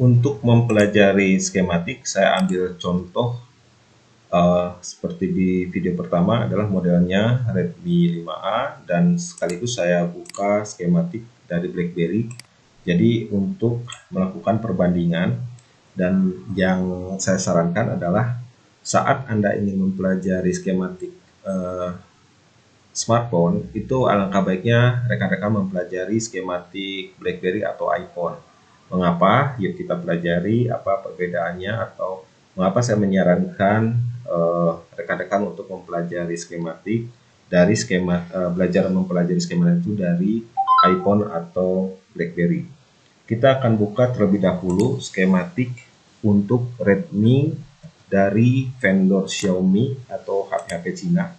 Untuk mempelajari skematik, saya ambil contoh seperti di video pertama adalah modelnya Redmi 5A, dan sekaligus saya buka skematik dari BlackBerry. Jadi untuk melakukan perbandingan, dan yang saya sarankan adalah saat Anda ingin mempelajari skematik smartphone, itu alangkah baiknya rekan-rekan mempelajari skematik BlackBerry atau iPhone. Mengapa? Yuk kita pelajari apa perbedaannya, atau mengapa saya menyarankan rekan-rekan untuk mempelajari skematik dari belajar mempelajari skematik itu dari iPhone atau BlackBerry. Kita akan buka terlebih dahulu skematik untuk Redmi dari vendor Xiaomi atau HP-HP Cina.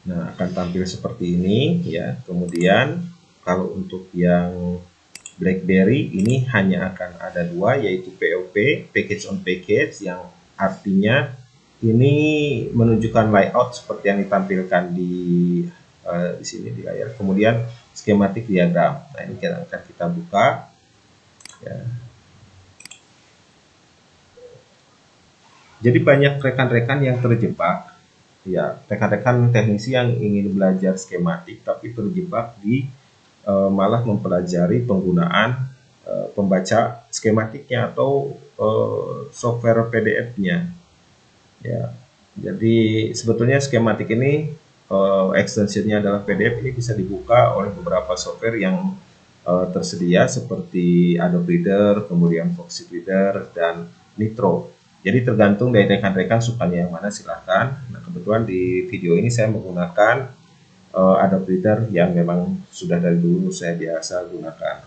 Nah, akan tampil seperti ini ya. Kemudian kalau untuk yang BlackBerry ini hanya akan ada dua, yaitu POP, package on package, yang artinya ini menunjukkan layout seperti yang ditampilkan di sini di layar. Kemudian skematik diagram. Nah, ini akan kita buka ya. Jadi banyak rekan-rekan yang terjebak ya, rekan-rekan teknisi yang ingin belajar skematik tapi terjebak di malah mempelajari penggunaan pembaca skematiknya atau software PDF-nya ya. Jadi sebetulnya skematik ini extensionnya adalah PDF. Ini bisa dibuka oleh beberapa software yang tersedia seperti Adobe Reader, kemudian Foxit Reader, dan Nitro. Jadi tergantung dari rekan-rekan sukanya yang mana, silahkan. Nah, kebetulan di video ini saya menggunakan Adobe Reader yang memang sudah dari dulu saya biasa gunakan.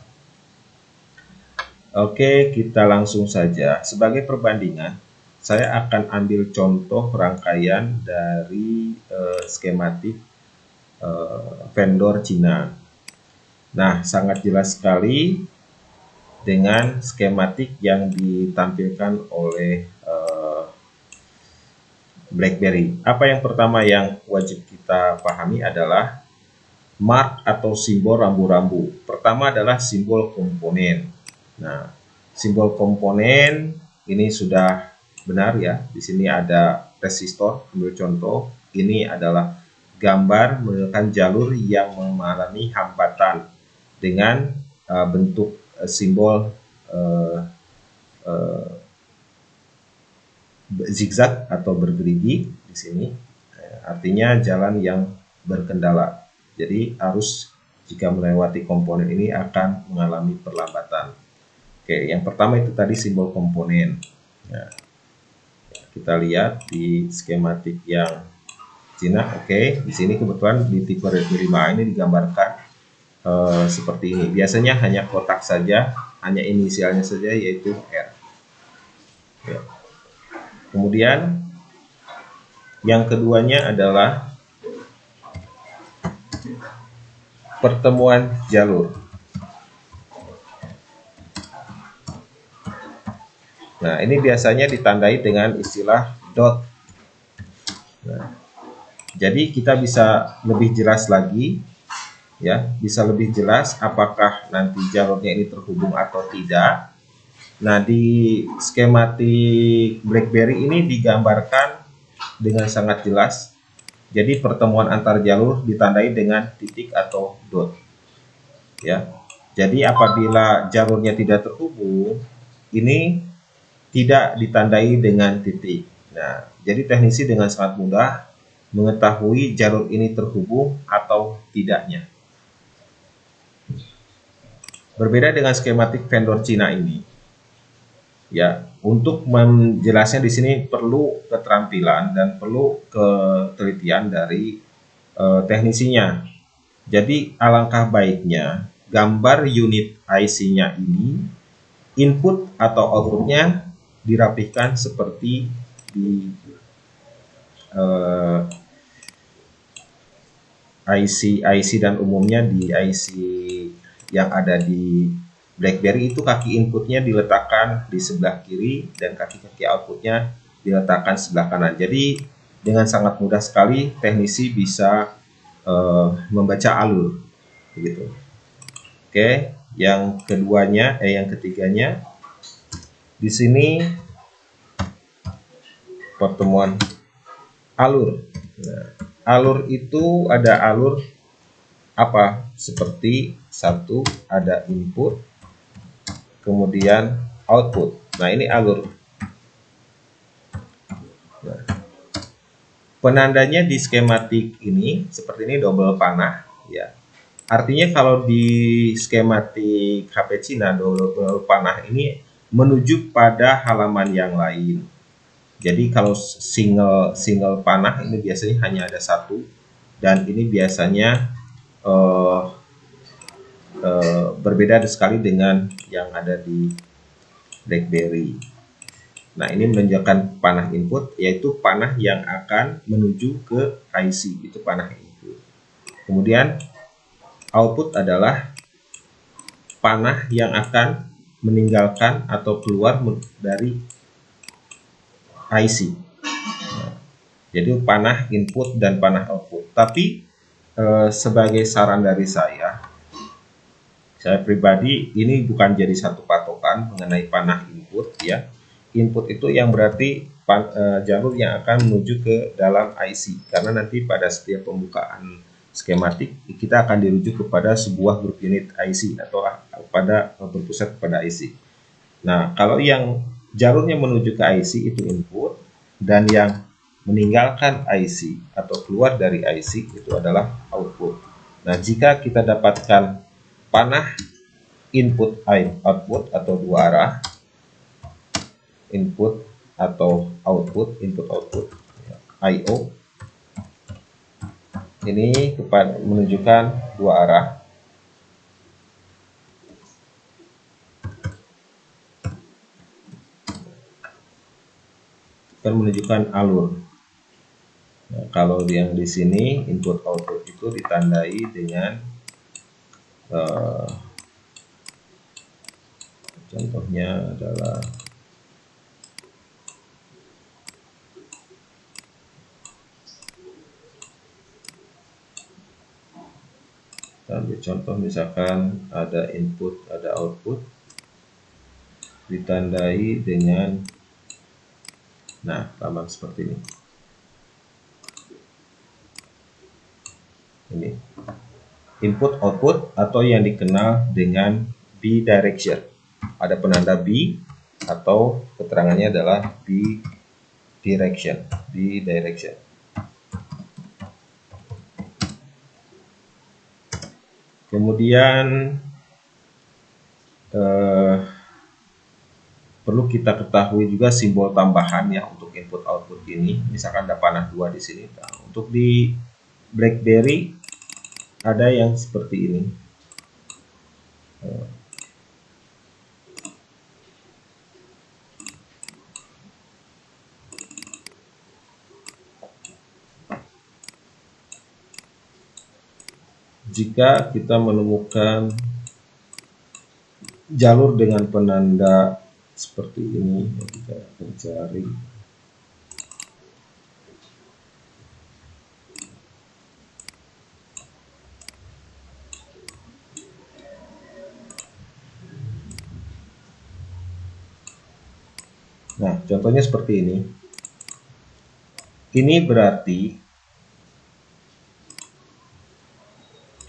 Oke, kita langsung saja. Sebagai perbandingan, saya akan ambil contoh rangkaian dari skematik vendor Cina. Nah, sangat jelas sekali dengan skematik yang ditampilkan oleh BlackBerry. Apa yang pertama yang wajib kita pahami adalah mark atau simbol rambu-rambu. Pertama adalah simbol komponen. Nah, simbol komponen ini sudah benar ya. Di sini ada resistor, ambil contoh. Ini adalah gambar menunjukkan jalur yang mengalami hambatan dengan bentuk simbol zigzag atau bergerigi di sini, artinya jalan yang berkendala. Jadi arus jika melewati komponen ini akan mengalami perlambatan. Oke, yang pertama itu tadi simbol komponen. Nah, kita lihat di skematik yang Cina. Oke, di sini kebetulan di tipe Redmi 5 ini digambarkan seperti ini. Biasanya hanya kotak saja, hanya inisialnya saja, yaitu R. Ya. Kemudian yang keduanya adalah pertemuan jalur. Nah, ini biasanya ditandai dengan istilah dot. Nah, jadi kita bisa lebih jelas lagi ya, bisa lebih jelas apakah nanti jalurnya ini terhubung atau tidak. Nah, di skematik BlackBerry ini digambarkan dengan sangat jelas. Jadi pertemuan antar jalur ditandai dengan titik atau dot. Ya. Jadi apabila jalurnya tidak terhubung, ini tidak ditandai dengan titik. Nah, jadi teknisi dengan sangat mudah mengetahui jalur ini terhubung atau tidaknya. Berbeda dengan skematik vendor Cina ini. Ya, untuk menjelasnya di sini perlu keterampilan dan perlu ketelitian dari teknisinya. Jadi alangkah baiknya gambar unit IC-nya ini, input atau outputnya dirapihkan seperti di IC dan umumnya di IC yang ada di BlackBerry itu kaki inputnya diletakkan di sebelah kiri dan kaki-kaki outputnya diletakkan sebelah kanan. Jadi dengan sangat mudah sekali teknisi bisa membaca alur, begitu. Oke, yang ketiganya di sini pertemuan alur. Nah, alur itu ada alur apa? Seperti satu ada input, kemudian output. Nah, ini alur. Nah, penandanya di skematik ini seperti ini, double panah ya. Artinya kalau di skematik HP Cina, double panah ini menuju pada halaman yang lain. Jadi kalau single panah ini biasanya hanya ada satu, dan ini biasanya berbeda sekali dengan yang ada di BlackBerry. Nah, ini menunjukkan panah input, yaitu panah yang akan menuju ke IC, itu panah input. Kemudian output adalah panah yang akan meninggalkan atau keluar dari IC. Nah, jadi panah input dan panah output. Tapi sebagai saran dari saya pribadi, ini bukan jadi satu patokan mengenai panah input ya. Input itu yang berarti jalur yang akan menuju ke dalam IC, karena nanti pada setiap pembukaan skematik kita akan dirujuk kepada sebuah grup unit IC atau pada berpusat kepada IC. Nah, kalau yang jalurnya menuju ke IC itu input, dan yang meninggalkan IC atau keluar dari IC itu adalah output. Nah, jika kita dapatkan panah input output atau dua arah, input atau output, input output IO, ini menunjukkan dua arah. Akan menunjukkan alur. Nah, kalau yang di sini input output itu ditandai dengan contohnya adalah ambil contoh, misalkan ada input, ada output, ditandai dengan lambang seperti ini. Ini input output atau yang dikenal dengan bidirection. Ada penanda B atau keterangannya adalah bidirection. Kemudian perlu kita ketahui juga simbol tambahan ya untuk input output ini. Misalkan ada panah 2 di sini. Nah, untuk di BlackBerry ada yang seperti ini. Jika kita menemukan jalur dengan penanda seperti ini, kita akan cari. Nah, contohnya seperti ini. Ini berarti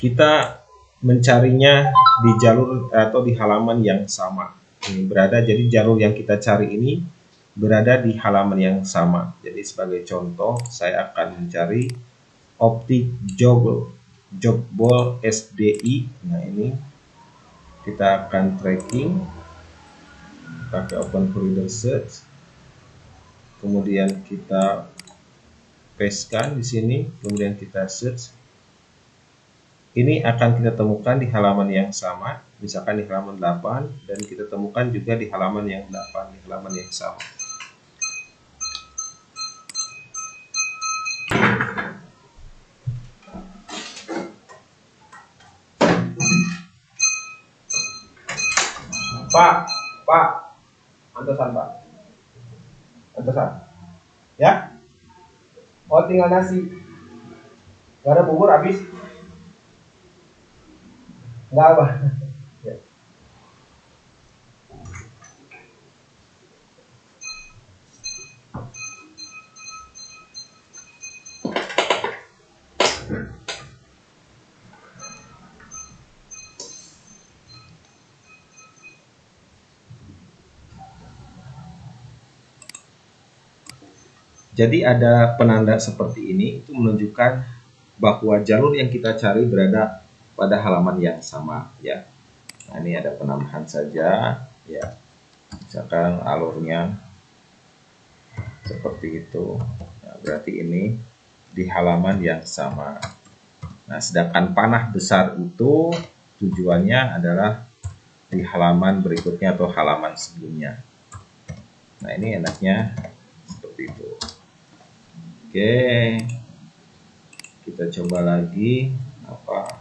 kita mencarinya di jalur atau di halaman yang sama. Ini berada, jadi jalur yang kita cari ini berada di halaman yang sama. Jadi sebagai contoh, saya akan mencari optik jogball SDI. Nah, ini kita akan tracking pakai open corridor search. Kemudian kita pastekan di sini, kemudian kita search. Ini akan kita temukan di halaman yang sama, misalkan di halaman 8, dan kita temukan juga di halaman yang 8, di halaman yang sama. Pak, antosan Pak, antosan, ya? Oh, tinggal nasi, gak ada bubur habis? Enggak apa. Jadi ada penanda seperti ini itu menunjukkan bahwa jalur yang kita cari berada pada halaman yang sama ya. Nah, ini ada penambahan saja ya. Misalkan alurnya seperti itu. Nah, berarti ini di halaman yang sama. Nah, sedangkan panah besar itu tujuannya adalah di halaman berikutnya atau halaman sebelumnya. Nah, ini enaknya seperti itu. Oke, kita coba lagi. Apa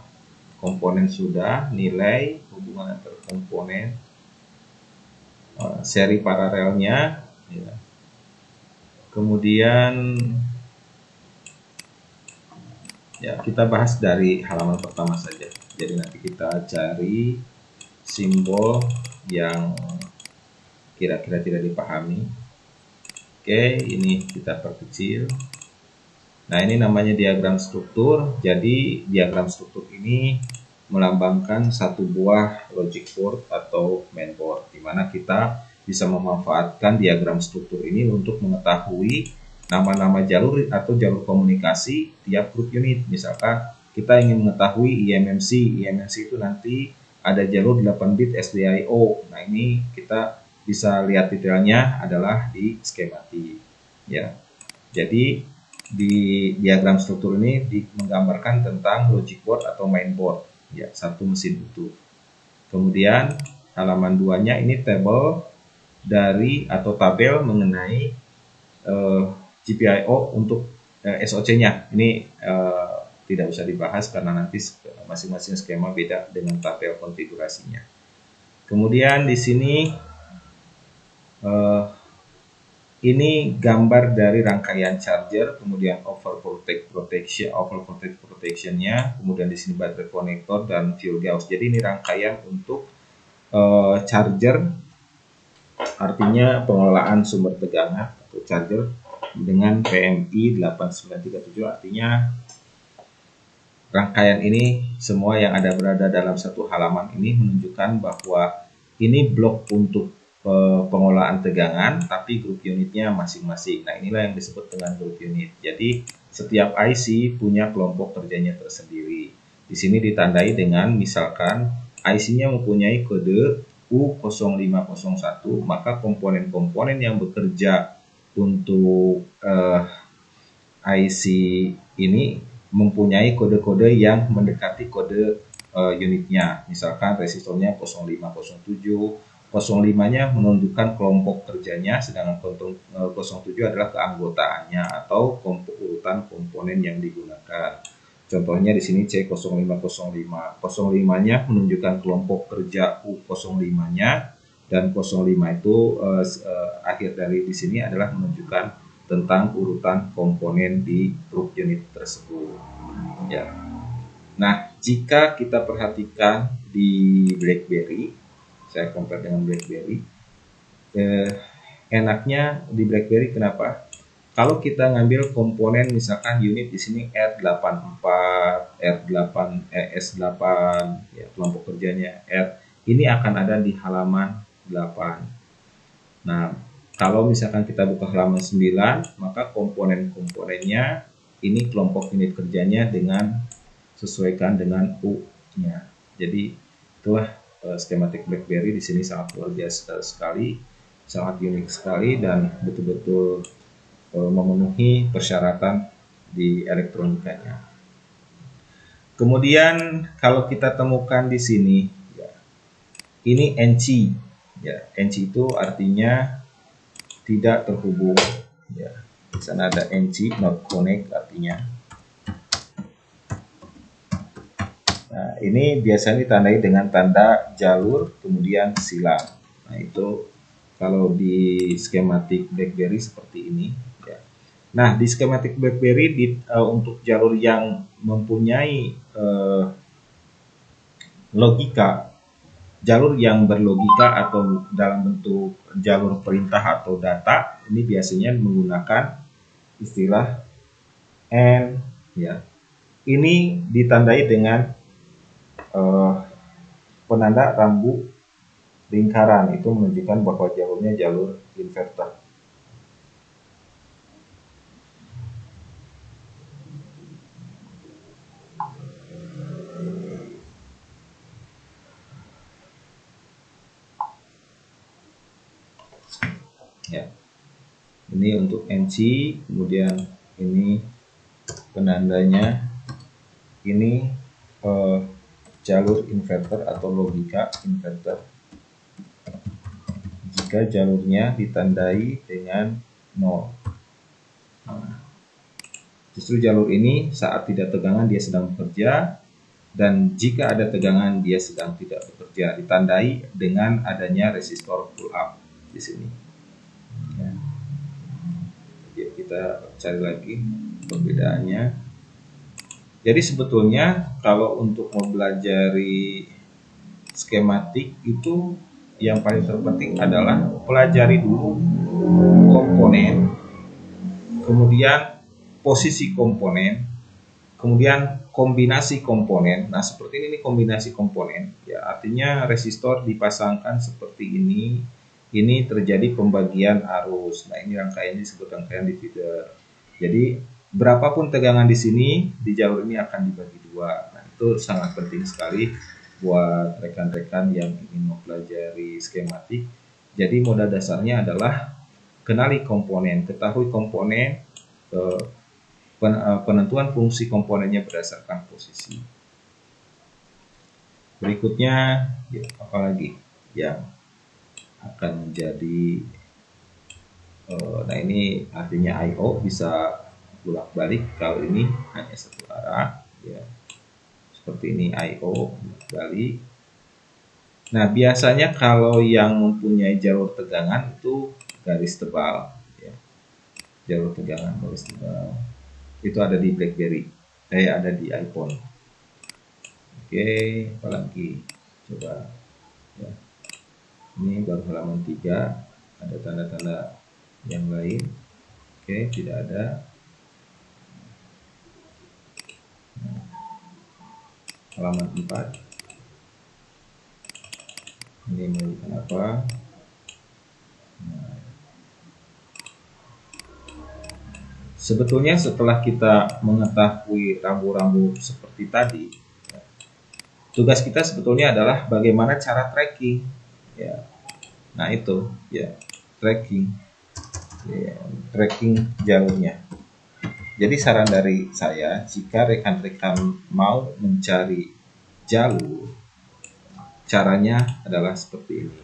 komponen sudah, nilai hubungan antar komponen, seri paralelnya ya. Kemudian ya, kita bahas dari halaman pertama saja. Jadi nanti kita cari simbol yang kira-kira tidak dipahami. Oke, ini kita perkecil. Nah, ini namanya diagram struktur. Jadi diagram struktur ini melambangkan satu buah logic board atau mainboard, di mana kita bisa memanfaatkan diagram struktur ini untuk mengetahui nama-nama jalur atau jalur komunikasi tiap grup unit. Misalkan kita ingin mengetahui IMMC. IMMC itu nanti ada jalur 8 bit SDIO. Nah, ini kita bisa lihat detailnya adalah di skematik ya. Jadi di diagram struktur ini menggambarkan tentang logic board atau mainboard ya, satu mesin utuh. Kemudian halaman 2-nya ini tabel dari atau tabel mengenai GPIO untuk SOC-nya. Ini tidak usah dibahas karena nanti masing-masing skema beda dengan tabel konfigurasinya. Kemudian di sini ini gambar dari rangkaian charger, kemudian overprotect protection-nya, kemudian di sini baterai konektor dan fuel gauge. Jadi ini rangkaian untuk charger, artinya pengelolaan sumber tegangan atau charger dengan PMI 8937, artinya rangkaian ini semua yang berada dalam satu halaman ini menunjukkan bahwa ini blok untuk pengolahan tegangan, tapi grup unitnya masing-masing. Nah, inilah yang disebut dengan grup unit. Jadi setiap IC punya kelompok kerjanya tersendiri. Di sini ditandai dengan misalkan IC-nya mempunyai kode U0501, maka komponen-komponen yang bekerja untuk IC ini mempunyai kode-kode yang mendekati kode unitnya. Misalkan resistornya 0507, 05-nya menunjukkan kelompok kerjanya, sedangkan 07 adalah keanggotaannya atau urutan komponen yang digunakan. Contohnya di sini C0505. 05-nya menunjukkan kelompok kerja U05-nya, dan 05 itu akhir dari di sini adalah menunjukkan tentang urutan komponen di grup unit tersebut. Ya. Nah, jika kita perhatikan di BlackBerry, saya compare dengan BlackBerry, enaknya di BlackBerry kenapa? Kalau kita ngambil komponen misalkan unit di sini R84, R8, S8, ya, kelompok kerjanya R, ini akan ada di halaman 8. Nah, kalau misalkan kita buka halaman 9, maka komponen-komponennya ini kelompok unit kerjanya dengan sesuaikan dengan U-nya. Jadi itulah skematik BlackBerry di sini sangat luar biasa sekali, sangat unik sekali, dan betul-betul memenuhi persyaratan di elektronikanya. Kemudian kalau kita temukan di sini, ya, ini NC, ya, NC itu artinya tidak terhubung, ya. Di sana ada NC, not connect artinya. Nah, ini biasanya ditandai dengan tanda jalur kemudian silang. Nah, itu kalau di skematik BlackBerry seperti ini. Ya. Nah, di skematik BlackBerry untuk jalur yang mempunyai logika, jalur yang berlogika atau dalam bentuk jalur perintah atau data, ini biasanya menggunakan istilah AND. Ya. Ini ditandai dengan penanda rambu lingkaran, itu menunjukkan bahwa jalurnya jalur inverter. Ya, ini untuk NC, kemudian ini penandanya, ini jalur inverter atau logika inverter. Jika jalurnya ditandai dengan 0. Nah, justru jalur ini saat tidak tegangan dia sedang bekerja, dan jika ada tegangan dia sedang tidak bekerja, ditandai dengan adanya resistor pull up di sini. Ya. Jadi kita cari lagi perbedaannya. Jadi sebetulnya kalau untuk mempelajari skematik itu yang paling terpenting adalah pelajari dulu komponen, kemudian posisi komponen, kemudian kombinasi komponen. Nah, seperti ini kombinasi komponen, ya artinya resistor dipasangkan seperti ini terjadi pembagian arus. Nah, ini rangkaiannya disebut rangkaian divider. Jadi berapapun tegangan di sini di jalur ini akan dibagi dua. Nah, itu sangat penting sekali buat rekan-rekan yang ingin mempelajari skematik. Jadi modal dasarnya adalah kenali komponen, ketahui komponen, penentuan fungsi komponennya berdasarkan posisi. Berikutnya, ya, apalagi yang akan menjadi, nah ini artinya I/O bisa bolak-balik. Kalau ini hanya satu arah, ya seperti ini I/O bolak-balik. Nah, biasanya kalau yang mempunyai jalur tegangan itu garis tebal, ya. Jalur tegangan garis tebal itu ada di BlackBerry, ada di iPhone. Oke, apalagi coba, ya. Ini baru halaman 3, ada tanda-tanda yang lain. Oke, tidak ada. Halaman 4, ini menunjukkan apa? Nah, sebetulnya setelah kita mengetahui rambu-rambu seperti tadi, tugas kita sebetulnya adalah bagaimana cara tracking, ya. Nah, itu ya, tracking, ya, tracking jalurnya. Jadi saran dari saya, jika rekan-rekan mau mencari jalur, caranya adalah seperti ini.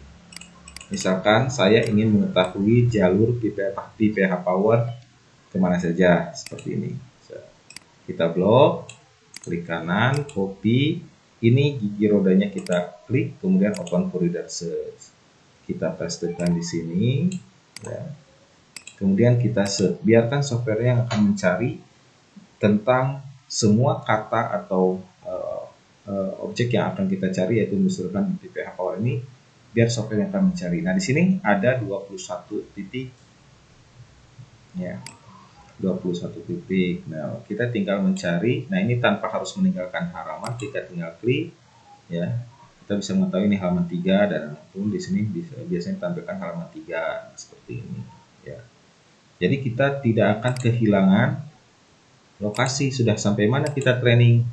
Misalkan saya ingin mengetahui jalur PPH power kemana saja, seperti ini. Kita blok, klik kanan, copy, ini gigi rodanya kita klik, kemudian open for reader search. Kita pastekan di sini, ya. Kemudian kita search, biarkan software yang akan mencari tentang semua kata atau objek yang akan kita cari, yaitu misalkan PPH power ini, biar software yang akan mencari. Nah, di sini ada 21 titik, ya, 21 titik. Nah, kita tinggal mencari. Nah, ini tanpa harus meninggalkan halaman, kita tinggal klik, ya. Kita bisa mengetahui ini halaman 3, dan pun di sini biasanya ditampilkan halaman 3 seperti ini, ya. Jadi kita tidak akan kehilangan lokasi sudah sampai mana kita tracking,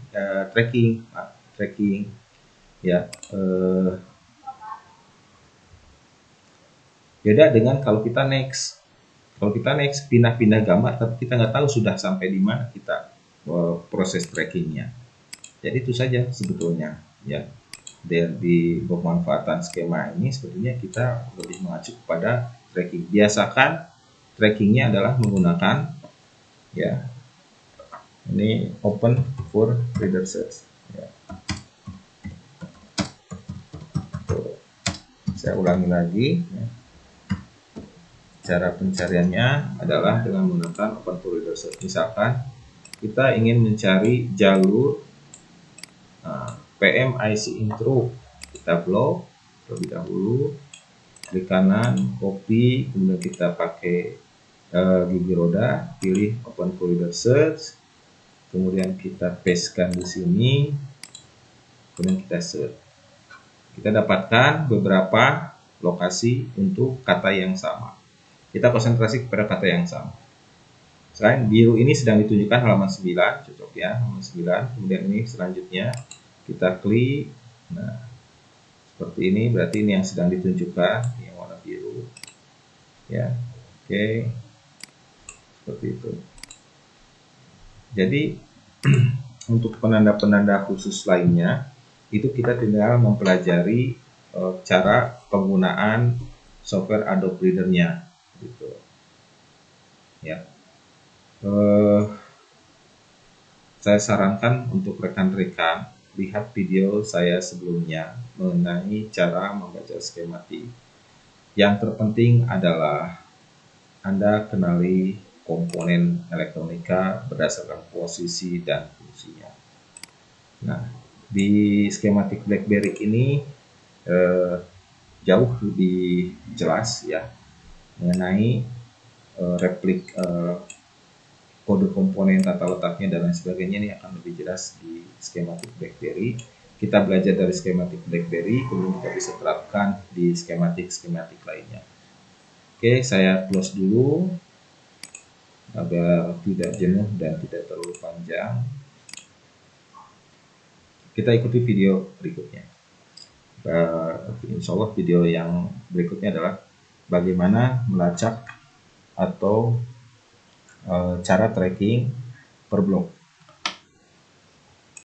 ya. Beda dengan kalau kita next. Kalau kita next pindah-pindah gambar, tapi kita nggak tahu sudah sampai di mana kita proses trackingnya. Jadi itu saja sebetulnya, ya. Di pemanfaatan skema ini sebetulnya kita lebih mengacu kepada tracking. Biasakan trackingnya adalah menggunakan, ya, ini open for reader search, ya. Saya ulangi lagi, ya. Cara pencariannya adalah dengan menggunakan open for reader search. Misalkan kita ingin mencari jalur PMIC intro, kita blok terlebih dahulu, klik kanan, copy, kemudian kita pakai gigi roda, pilih open for reader search, kemudian kita pastekan di sini, kemudian kita search. Kita dapatkan beberapa lokasi untuk kata yang sama. Kita konsentrasi kepada kata yang sama. Selain biru ini sedang ditunjukkan halaman 9, cocok ya, halaman 9. Kemudian ini selanjutnya kita klik. Nah, seperti ini berarti ini yang sedang ditunjukkan, yang warna biru, ya. Oke, seperti itu. Jadi untuk penanda-penanda khusus lainnya itu kita tinggal mempelajari cara penggunaan software Adobe Reader-nya gitu. Ya. Saya sarankan untuk rekan-rekan lihat video saya sebelumnya mengenai cara membaca skematik. Yang terpenting adalah Anda kenali komponen elektronika berdasarkan posisi dan fungsinya. Nah, di skematik BlackBerry ini jauh lebih jelas ya mengenai replik kode komponen, tata letaknya dan lain sebagainya. Ini akan lebih jelas di skematik BlackBerry. Kita belajar dari skematik BlackBerry, kemudian kita bisa terapkan di skematik lainnya. Oke, saya close dulu agar tidak jenuh dan tidak terlalu panjang. Kita ikuti video berikutnya. Insya Allah video yang berikutnya adalah bagaimana melacak atau cara tracking per blok.